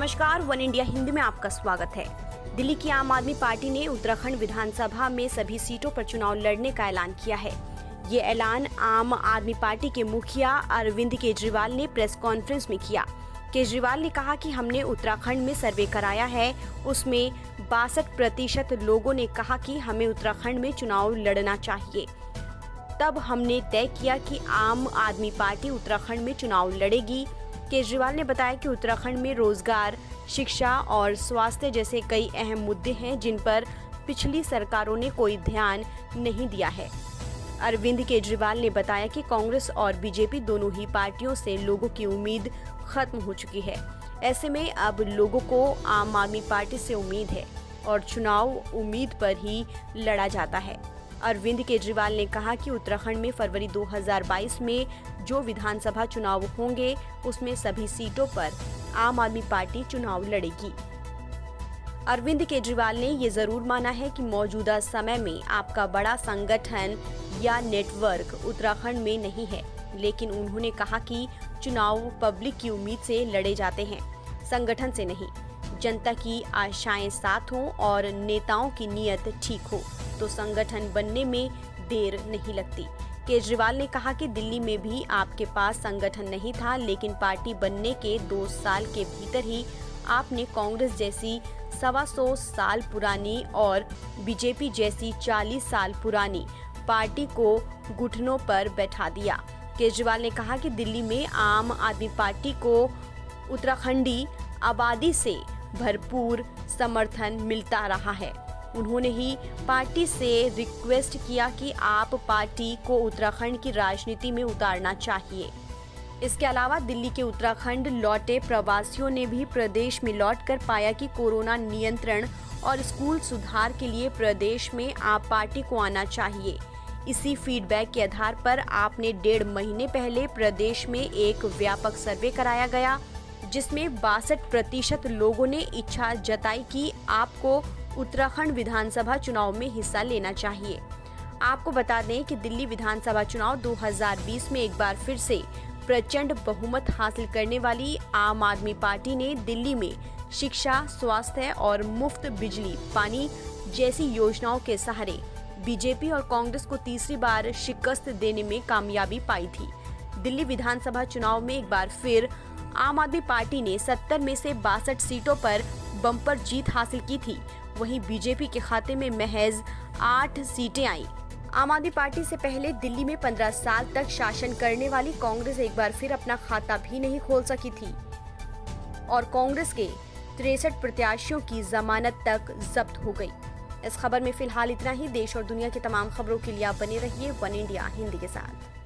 नमस्कार, one India Hindi में आपका स्वागत है। दिल्ली की आम आदमी पार्टी ने उत्तराखंड विधानसभा में सभी सीटों पर चुनाव लड़ने का ऐलान किया है। ये ऐलान आम आदमी पार्टी के मुखिया अरविंद केजरीवाल ने प्रेस कॉन्फ्रेंस में किया। केजरीवाल ने कहा कि हमने उत्तराखंड में सर्वे कराया है, उसमें 62% लोगों ने कहा कि हमें उत्तराखंड में चुनाव लड़ना चाहिए। तब हमने तय किया कि आम आदमी पार्टी उत्तराखंड में चुनाव लड़ेगी। केजरीवाल ने बताया कि उत्तराखंड में रोजगार, शिक्षा और स्वास्थ्य जैसे कई अहम मुद्दे हैं जिन पर पिछली सरकारों ने कोई ध्यान नहीं दिया है। अरविंद केजरीवाल ने बताया कि कांग्रेस और बीजेपी दोनों ही पार्टियों से लोगों की उम्मीद खत्म हो चुकी है। ऐसे में अब लोगों को आम आदमी पार्टी से उम्मीद है और चुनाव उम्मीद पर ही लड़ा जाता है। अरविंद केजरीवाल ने कहा कि उत्तराखंड में फरवरी 2022 में जो विधानसभा चुनाव होंगे उसमें सभी सीटों पर आम आदमी पार्टी चुनाव लड़ेगी। अरविंद केजरीवाल ने ये जरूर माना है कि मौजूदा समय में आपका बड़ा संगठन या नेटवर्क उत्तराखंड में नहीं है, लेकिन उन्होंने कहा कि चुनाव पब्लिक की उम्मीद से लड़े जाते हैं, संगठन से नहीं। जनता की आशाएं साथ हों और नेताओं की नीयत ठीक हो तो संगठन बनने में देर नहीं लगती। केजरीवाल ने कहा कि दिल्ली में भी आपके पास संगठन नहीं था, लेकिन पार्टी बनने के 2 साल के भीतर ही आपने कांग्रेस जैसी 125 साल पुरानी और बीजेपी जैसी 40 साल पुरानी पार्टी को घुटनों पर बैठा दिया। केजरीवाल ने कहा कि दिल्ली में आम आदमी पार्टी को उत्तराखंडी आबादी से भरपूर समर्थन मिलता रहा है। उन्होंने ही पार्टी से रिक्वेस्ट किया कि आप पार्टी को उत्तराखंड की राजनीति में उतारना चाहिए। इसके अलावा दिल्ली के उत्तराखंड लौटे प्रवासियों ने भी प्रदेश में लौटकर पाया कि कोरोना नियंत्रण और स्कूल सुधार के लिए प्रदेश में आप पार्टी को आना चाहिए। इसी फीडबैक के आधार पर आपने 1.5 महीने पहले प्रदेश में एक व्यापक सर्वे कराया गया, जिसमें 62% लोगों ने इच्छा जताई कि आपको उत्तराखंड विधानसभा चुनाव में हिस्सा लेना चाहिए। आपको बता दें कि दिल्ली विधानसभा चुनाव 2020 में एक बार फिर से प्रचंड बहुमत हासिल करने वाली आम आदमी पार्टी ने दिल्ली में शिक्षा, स्वास्थ्य और मुफ्त बिजली, पानी जैसी योजनाओं के सहारे बीजेपी और कांग्रेस को तीसरी बार शिकस्त देने में कामयाबी पाई थी। दिल्ली विधानसभा चुनाव में एक बार फिर आम आदमी पार्टी ने 70 में से 62 सीटों पर बम्पर जीत हासिल की थी। वहीं बीजेपी के खाते में महज 8 सीटें आईं। आम आदमी पार्टी से पहले दिल्ली में 15 साल तक शासन करने वाली कांग्रेस एक बार फिर अपना खाता भी नहीं खोल सकी थी और कांग्रेस के 63 प्रत्याशियों की जमानत तक जब्त हो गई। इस खबर में फिलहाल इतना ही। देश और दुनिया की तमाम खबरों के लिए आप बने रहिए वन इंडिया हिंदी के साथ।